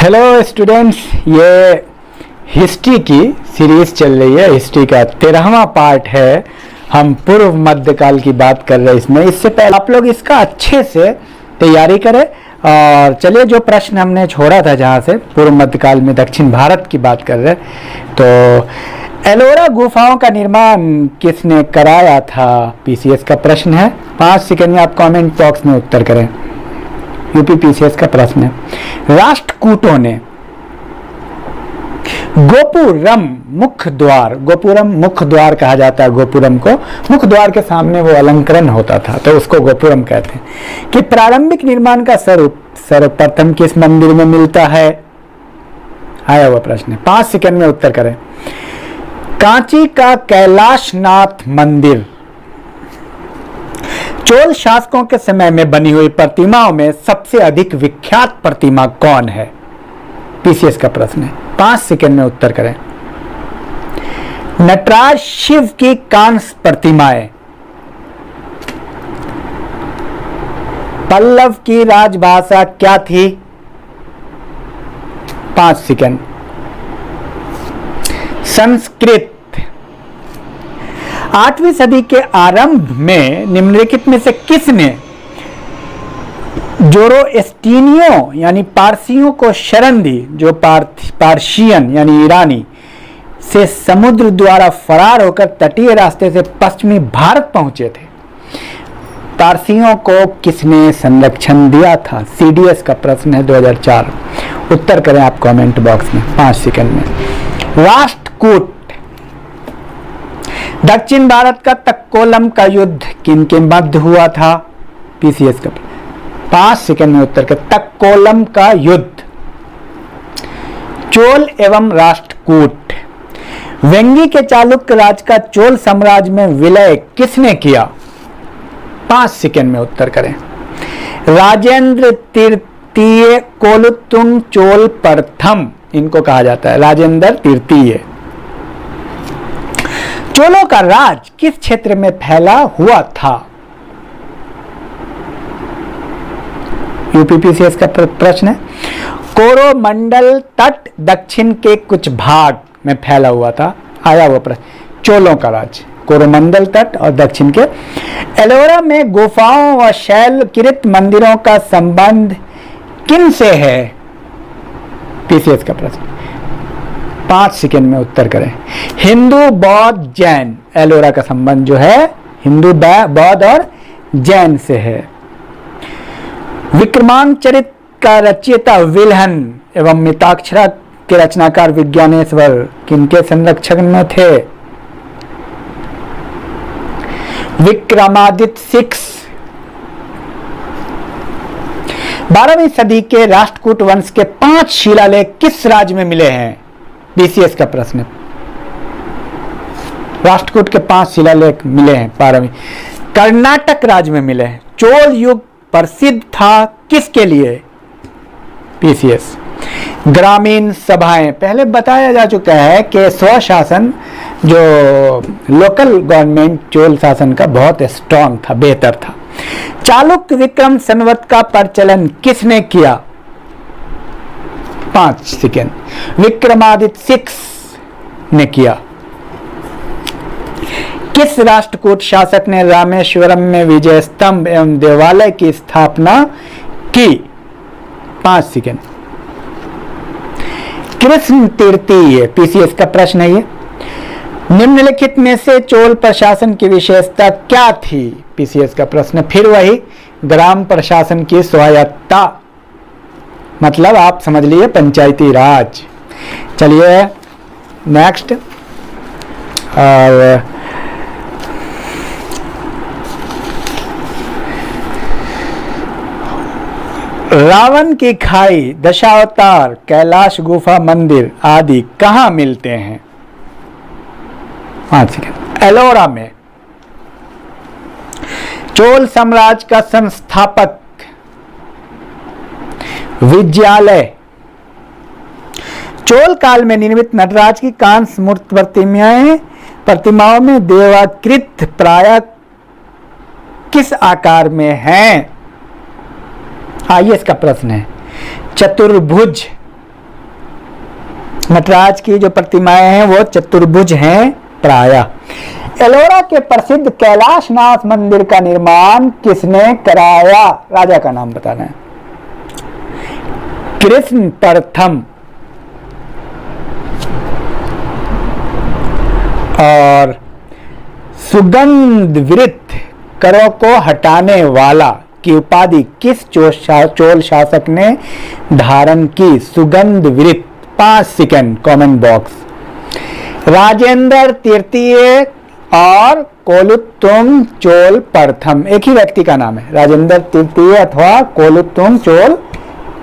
Hello students, ये history की series चल रही है। हिस्ट्री का 13वां पार्ट है। हम पूर्व मध्यकाल की बात कर रहे हैं इसमें। इससे पहले आप लोग इसका अच्छे से तैयारी करें। और चलिए, जो प्रश्न हमने छोड़ा था, जहाँ से पूर्व मध्यकाल में दक्षिण भारत की बात कर रहे, तो एलोरा गुफाओं का निर्माण किसने कराया था? पीसीएस का प्रश्न है। 5 सेकंड में आप कमेंट बॉक्स में उत्तर करें। यूपी पीसीएस का प्रश्न है। राष्ट्रकूटों ने गोपुरम मुख्य द्वार, गोपुरम मुख्य द्वार कहा जाता है गोपुरम को, मुख्य द्वार के सामने वो अलंकरण होता था तो उसको गोपुरम कहते हैं, कि प्रारंभिक निर्माण का स्वरूप सर्वप्रथम किस मंदिर में मिलता है? आया हुआ प्रश्न है। 5 सेकंड में उत्तर करें। कांची का कैलाशनाथ मंदिर। चोल शासकों के समय में बनी हुई प्रतिमाओं में सबसे अधिक विख्यात प्रतिमा कौन है? पीसीएस का प्रश्न है। 5 सेकंड में उत्तर करें। नटराज शिव की कांस्य प्रतिमाएं। पल्लव की राजभाषा क्या थी? 5 सेकंड। संस्कृत। 8वीं सदी के आरंभ में निम्नलिखित में से किसने जोरोएस्ट्रियनों यानी पारसियों को शरण दी, जो पार्शियन यानी ईरानी से समुद्र द्वारा फरार होकर तटीय रास्ते से पश्चिमी भारत पहुंचे थे? पारसियों को किसने संरक्षण दिया था? सीडीएस का प्रश्न है 2004। उत्तर करें आप कमेंट बॉक्स में 5 सेकंड में। राष्ट्रकूट। दक्षिण भारत का तक्कोलम का युद्ध किन के मध्य हुआ था? पीसीएस का 5 सेकंड में उत्तर कर। तक्कोलम का युद्ध। चोल एवं राष्ट्रकूट। वेंगी के चालुक्य राज का चोल साम्राज्य में विलय किसने किया? 5 सेकंड में उत्तर करें। राजेंद्र तृतीय कोलुतुंग चोल प्रथम इनको कहा जाता है, राजेंद्र तृतीय। चोलों का राज किस क्षेत्र में फैला हुआ था? यूपीपीसीएस का प्रश्न है। कोरोमंडल तट दक्षिण के कुछ भाग में फैला हुआ था। आया हुआ प्रश्न। चोलों का राज कोरोमंडल तट और दक्षिण के। एलोरा में गुफाओं व शैलकृत मंदिरों का संबंध किन से है? पीसीएस का प्रश्न। 5 सेकंड में उत्तर करें। हिंदू बौद्ध जैन। एलोरा का संबंध जो है हिंदू बौद्ध और जैन से है। विक्रमांकचरित का रचयिता विल्हन एवं मिताक्षरा के रचनाकार विज्ञानेश्वर किनके संरक्षण में थे? विक्रमादित्य 6। 12वीं सदी के राष्ट्रकूट वंश के 5 शिलालेख किस राज्य में मिले हैं? बीसीएस का प्रश्न है। राष्ट्रकूट के 5 शिलालेख मिले हैं 12वीं। कर्नाटक राज्य में मिले हैं। चोल युग प्रसिद्ध था किसके लिए? पीसीएस। ग्रामीण सभाएं। पहले बताया जा चुका है कि स्वशासन, जो लोकल गवर्नमेंट चोल शासन का बहुत स्ट्रांग था, बेहतर था। चालुक्य विक्रम संवत का प्रचलन किसने किया? 5 सेकेंड। विक्रमादित्य 6 ने किया। किस राष्ट्रकूट शासक ने रामेश्वरम में विजय स्तंभ एवं देवालय की स्थापना की? 5 सेकेंड। कृष्ण तृतीय। पीसीएस का प्रश्न है ये। निम्नलिखित में से चोल प्रशासन की विशेषता क्या थी? पीसीएस का प्रश्न। फिर वही ग्राम प्रशासन की स्वायत्ता, मतलब आप समझ लिए पंचायती राज। चलिए नेक्स्ट। और रावण की खाई, दशावतार, कैलाश गुफा मंदिर आदि कहां मिलते हैं? 5 सेकंड। एलोरा में। चोल साम्राज्य का संस्थापक विद्यालय। चोल काल में निर्मित नटराज की कांस्य मूर्ति प्रतिमाओं में देवाकृत प्राय किस आकार में हैं? आइए इसका प्रश्न है। चतुर्भुज, नटराज की जो प्रतिमाएं हैं वो चतुर्भुज हैं प्रायः। एलोरा के प्रसिद्ध कैलाशनाथ मंदिर का निर्माण किसने कराया? राजा का नाम बताना है। कृष्ण प्रथम। और सुगंध विरत करों को हटाने वाला की उपाधि किस चोल शासक ने धारण की? सुगंध विरत। 5 सेकंड कमेंट बॉक्स। राजेंद्र तृतीय और कोलुत्तुंग चोल प्रथम, एक ही व्यक्ति का नाम है, राजेंद्र तृतीय अथवा कोलुत्तुंग चोल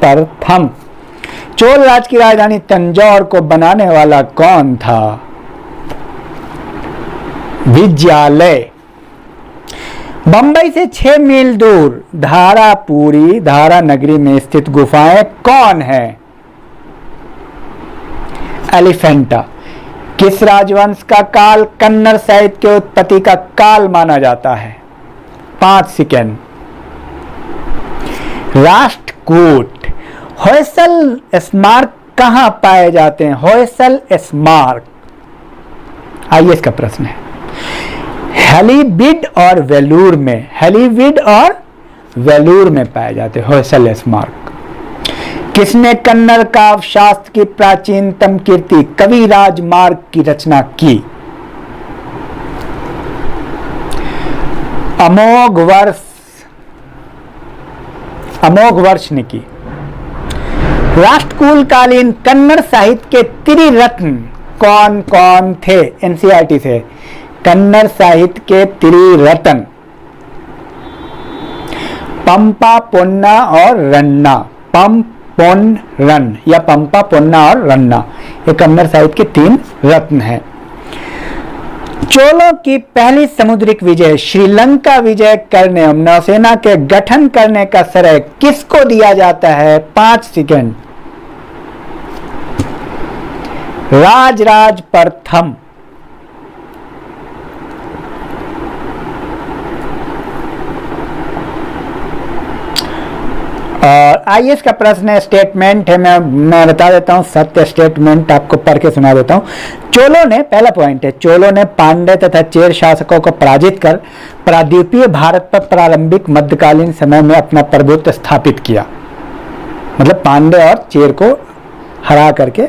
प्रथम। चोल राज की राजधानी तंजौर को बनाने वाला कौन था? विजयालय। बंबई से 6 मील दूर धारापुरी धारा नगरी में स्थित गुफाएं कौन है? एलिफेंटा। किस राजवंश का काल कन्नड़ साहित्य के उत्पत्ति का काल माना जाता है? 5 सेकंड। राष्ट्रकूट। होयसल स्मारक कहां पाए जाते हैं? होयसल स्मारक। आइए इसका प्रश्न है। हेलीबीड और वेलूर में, हेलीबीड और वेलूर में पाए जाते हैं होयसल स्मारक। किसने कन्नड़ काव्य शास्त्र की प्राचीनतम कीर्ति कविराज मार्ग की रचना की? अमोघ वर्ष ने की। राष्ट्रकूट कालीन कन्नड़ साहित्य के त्रिरत्न कौन कौन थे? एनसीईआरटी से। कन्नड़ साहित्य के त्रिरत्न पंपा, पोन्ना और रन्ना। पोन या पंपा, पोन्ना और रन्ना, ये कन्नड़ साहित्य के 3 रत्न हैं। चोलों की पहली समुद्रिक विजय श्रीलंका विजय करने और नौसेना के गठन करने का श्रेय किसको दिया जाता है? 5 सेकंड। राजराज प्रथम। और आइए इसका प्रश्न स्टेटमेंट है, मैं बता देता हूं, सत्य स्टेटमेंट आपको पढ़ के सुना देता हूं। चोलों ने, पहला पॉइंट है, चोलों ने पांड्य तथा चेर शासकों को पराजित कर प्रायद्वीपीय भारत पर प्रारंभिक मध्यकालीन समय में अपना प्रभुत्व स्थापित किया। मतलब पांड्य और चेर को हरा करके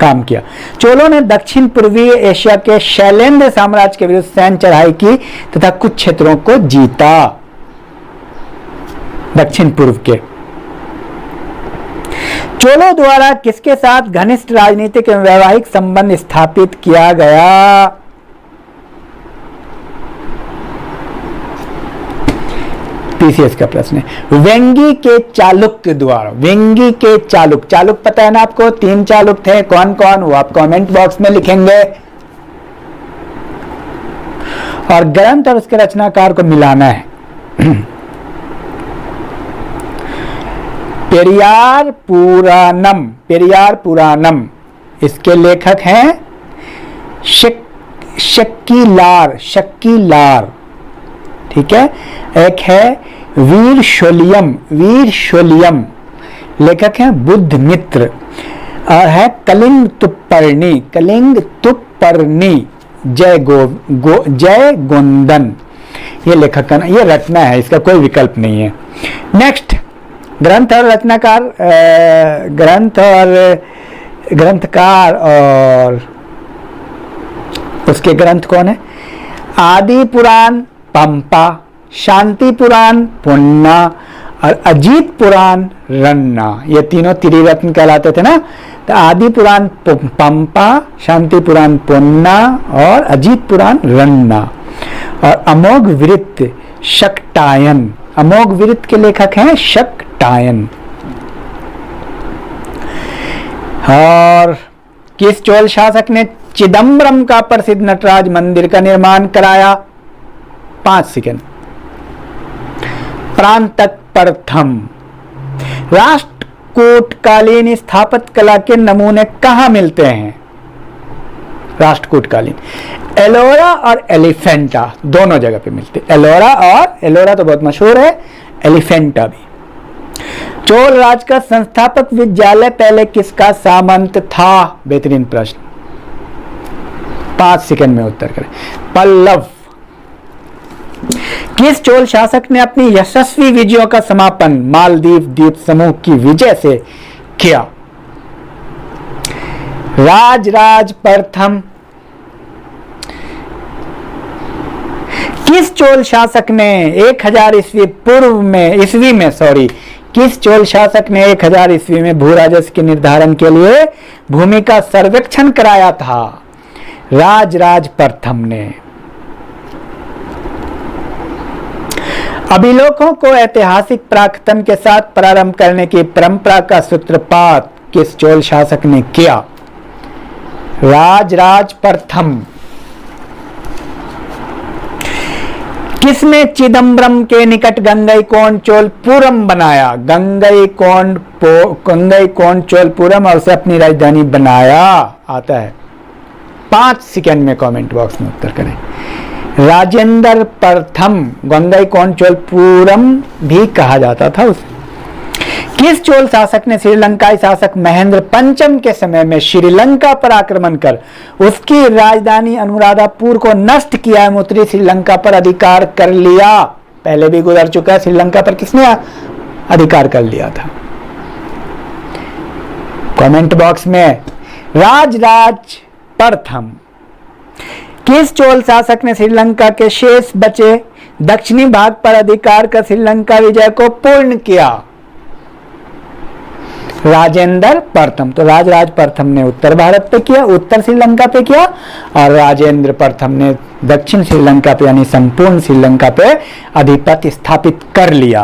काम किया। चोलों ने दक्षिण पूर्वी एशिया के शैलेंद्र साम्राज्य के विरुद्ध सैन्य चढ़ाई की तथा कुछ क्षेत्रों को जीता। दक्षिण पूर्व के। चोलों द्वारा किसके साथ घनिष्ठ राजनीतिक एवं वैवाहिक संबंध स्थापित किया गया? पीसीएस का प्रश्न है। वेंगी के चालुक्य द्वारा, वेंगी के चालुक्य, चालुक्य पता है ना आपको? 3 चालुक्य थे, कौन कौन? वो आप कमेंट बॉक्स में लिखेंगे। और ग्रंथ और उसके रचनाकार को मिलाना है। पेरियार पुराणम, पेरियार पुराणम, इसके लेखक हैं शक्कीलार, शक्कीलार, ठीक है। एक है वीर शोलियम, वीर शोलियम, लेखक हैं बुद्ध मित्र। और है कलिंग तुप्पर्णी, कलिंग तुप्पर्णी, जय गोंदन, ये लेखक का, ये रचना है, इसका कोई विकल्प नहीं है। नेक्स्ट, ग्रंथ और रचनाकार, ग्रंथकार और उसके ग्रंथ कौन है? आदि पुराण पंपा, शांति पुराण पुन्ना और अजीत पुराण रन्ना, ये तीनों त्रिरत्न कहलाते थे ना। तो आदि पुराण पंपा, शांति पुराण पुन्ना और अजीत पुराण रन्ना। और अमोघ वृत्त शक्टायन, अमोघ वृत्त के लेखक हैं शक्टायन। और किस चोल शासक ने चिदम्बरम का प्रसिद्ध नटराज मंदिर का निर्माण कराया? 5 सेकंड। प्रांतक प्रथम। राष्ट्रकूटकालीन स्थापत्य कला के नमूने कहां मिलते हैं? राष्ट्रकूटकालीन एलोरा और एलिफेंटा दोनों जगह पे मिलते हैं। एलोरा तो बहुत मशहूर है, एलिफेंटा भी। चोल राज का संस्थापक विद्यालय पहले किसका सामंत था? बेहतरीन प्रश्न, 5 सेकंड में उत्तर करें। पल्लव। किस चोल शासक ने अपनी यशस्वी विजयों का समापन मालदीव द्वीप समूह की विजय से किया? राजराज प्रथम। किस चोल शासक ने 1000 किस चोल शासक ने 1000 ईस्वी में भू राजस्व के निर्धारण के लिए भूमि का सर्वेक्षण कराया था? राजराज प्रथम ने। अभिलेखों को ऐतिहासिक प्राक्तन के साथ प्रारंभ करने की परंपरा का सूत्रपात किस चोल शासक ने किया? राजराज प्रथम। किसने चिदम्बरम के निकट गंगईकोंड चोलपुरम बनाया? गंगईकोंड चोलपुरम और उसे अपनी राजधानी बनाया? आता है 5 सेकंड में कमेंट बॉक्स में उत्तर करें। राजेंद्र प्रथम। गंगईकोंड चोलपुरम भी कहा जाता था उसे। किस चोल शासक ने श्रीलंकाई शासक महेंद्र पंचम के समय में श्रीलंका पर आक्रमण कर उसकी राजधानी अनुराधापुर को नष्ट किया एवं उत्तरी श्रीलंका पर अधिकार कर लिया? पहले भी गुजर चुका है, श्रीलंका पर किसने अधिकार कर लिया था? कमेंट बॉक्स में। राजराज प्रथम। किस चोल शासक ने श्रीलंका के शेष बचे दक्षिणी भाग पर अधिकार कर श्रीलंका विजय को पूर्ण किया? राजेंद्र प्रथम। तो राजराज प्रथम ने उत्तर भारत पे किया, उत्तर श्रीलंका पे किया, और राजेंद्र प्रथम ने दक्षिण श्रीलंका पे यानी संपूर्ण श्रीलंका पे आधिपत्य स्थापित कर लिया।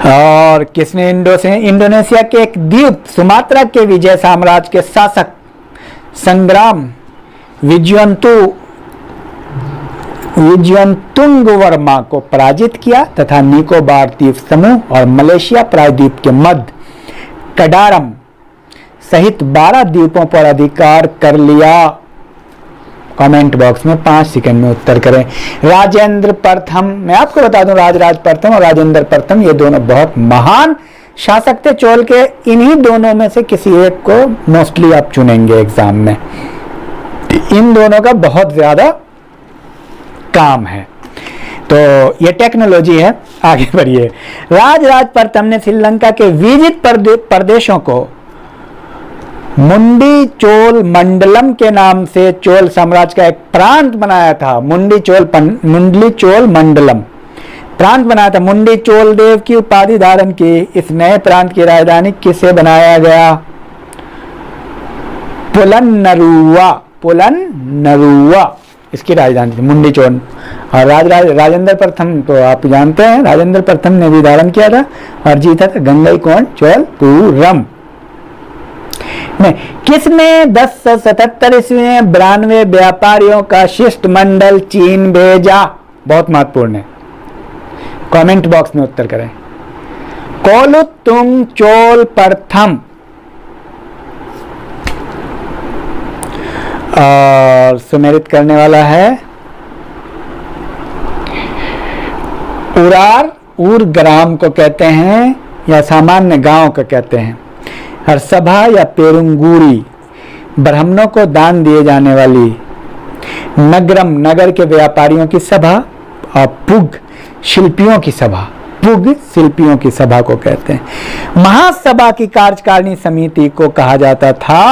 और किसने इंडोनेशिया के एक द्वीप सुमात्रा के विजय साम्राज्य के शासक संग्राम विजयंतुंग वर्मा को पराजित किया तथा निकोबार द्वीप समूह और मलेशिया प्रायद्वीप के मध्य कडारम सहित 12 द्वीपों पर अधिकार कर लिया? कमेंट बॉक्स में 5 सेकंड में उत्तर करें। राजेंद्र प्रथम। मैं आपको बता दूं, राजराज प्रथम और राजेंद्र प्रथम ये दोनों बहुत महान शासक थे चोल के। इन्हीं दोनों में से किसी एक को मोस्टली आप चुनेंगे एग्जाम में। इन दोनों का बहुत ज्यादा काम है। तो ये टेक्नोलॉजी है। आगे बढ़िए। राजराज प्रथम ने श्रीलंका के विजित प्रदेशों को मुंडी चोल मंडलम के नाम से चोल साम्राज्य का एक प्रांत बनाया था। मुंडी चोल मंडलम प्रांत बनाया था। मुंडी चोल देव की उपाधि धारण की इस नए प्रांत की राजधानी किसे बनाया गया? पुलन्नरुवा इसकी राजधानी थी मुंडी चोल। और राजेंद्र प्रथम तो आप जानते हैं, राजेंद्र प्रथम ने भी धारण किया था और जीता था गंगईकोंड चोलपुरम। किसने 1077 ईस्वी में 92 व्यापारियों का शिष्टमंडल चीन भेजा? बहुत महत्वपूर्ण है। कमेंट बॉक्स में उत्तर करें। कोलुतुंग चोल प्रथम। और सुमेलित करने वाला है उर ग्राम को कहते हैं या सामान्य गांव को कहते हैं। हर सभा या पेरुंगुरी ब्राह्मणों को दान दिए जाने वाली। नगरम नगर के व्यापारियों की सभा और पुग शिल्पियों की सभा को कहते हैं। महासभा की कार्यकारिणी समिति को कहा जाता था?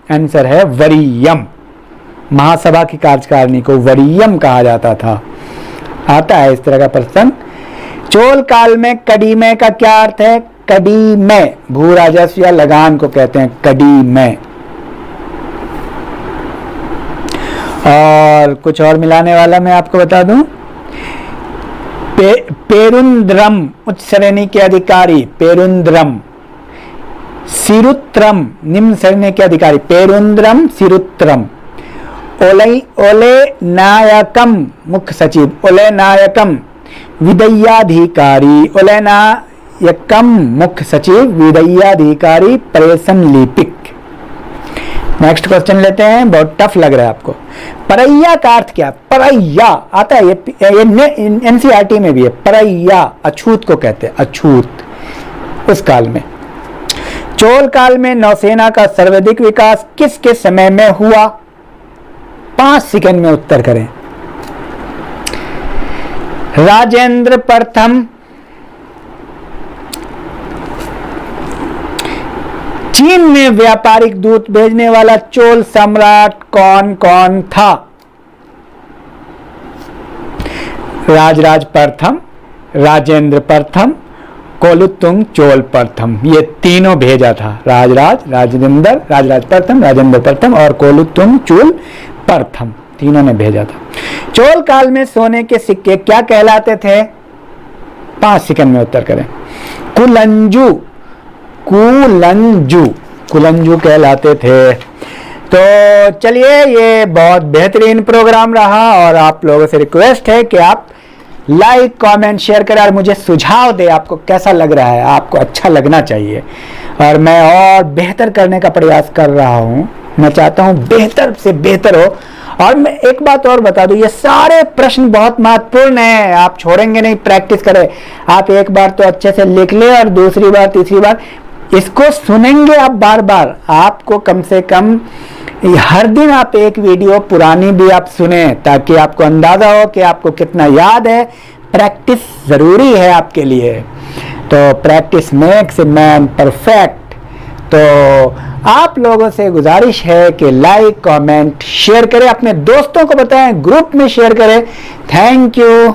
आंसर है वरीयम। महासभा की कार्यकारिणी को वरीयम कहा जाता था। आता है इस तरह का प्रश्न। चोल काल में कड़ीमय का क्या अर्थ है? कड़ीमय भू राजस्व या लगान को कहते हैं कड़ीमय। और कुछ और मिलाने वाला मैं आपको बता दूं। पेरुंद्रम उच्च श्रेणी के अधिकारी पेरुंद्रम। सिरुत्रम निम्न श्रेणी के अधिकारी पेरुंद्रम सिरुत्रम। ओले नायकम मुख्य सचिव ओले नायकम विदयाधिकारी ओले नायकम मुख्य सचिव विदयाधिकारी प्रेषण लिपिक। नेक्स्ट क्वेश्चन लेते हैं, बहुत टफ लग रहा है आपको। परैया का अर्थ क्या? परैया आता है, ये एनसीईआरटी में भी है। परैया अछूत को कहते हैं, अछूत। उस काल में, चोल काल में नौसेना का सर्वाधिक विकास किसके समय में हुआ? 5 सेकंड में उत्तर करें। राजेंद्र प्रथम, चीन में व्यापारिक दूत भेजने वाला चोल सम्राट कौन कौन था? राजराज प्रथम, राजेंद्र प्रथम, कोलुत्तुंग चोल प्रथम, ये तीनों भेजा था। राजराज प्रथम, राजेंद्र प्रथम और कोलुत्तुंग चोल प्रथम, तीनों ने भेजा था। चोल काल में सोने के सिक्के क्या कहलाते थे? 5 सेकंड में उत्तर करें। कुलंजू, कुलंजू, कुलंजू कहलाते थे। तो चलिए, ये बहुत बेहतरीन प्रोग्राम रहा और आप लोगों से रिक्वेस्ट है कि आप लाइक, कमेंट, शेयर करें और मुझे सुझाव दे आपको कैसा लग रहा है। आपको अच्छा लगना चाहिए और मैं और बेहतर करने का प्रयास कर रहा हूँ। मैं चाहता हूँ बेहतर से बेहतर हो। और मैं एक बात और बता दूं, ये सारे प्रश्न बहुत महत्वपूर्ण हैं, आप छोड़ेंगे नहीं, प्रैक्टिस करें। आप एक बार तो अच्छे से लिख ले और दूसरी बार, तीसरी बार इसको सुनेंगे आप बार बार। आपको कम से कम हर दिन आप एक वीडियो पुरानी भी आप सुने, ताकि आपको अंदाजा हो कि आपको कितना याद है। प्रैक्टिस जरूरी है आपके लिए। तो practice makes a man perfect. तो आप लोगों से गुजारिश है कि लाइक, कमेंट, शेयर करें, अपने दोस्तों को बताएं, ग्रुप में शेयर करें। Thank you.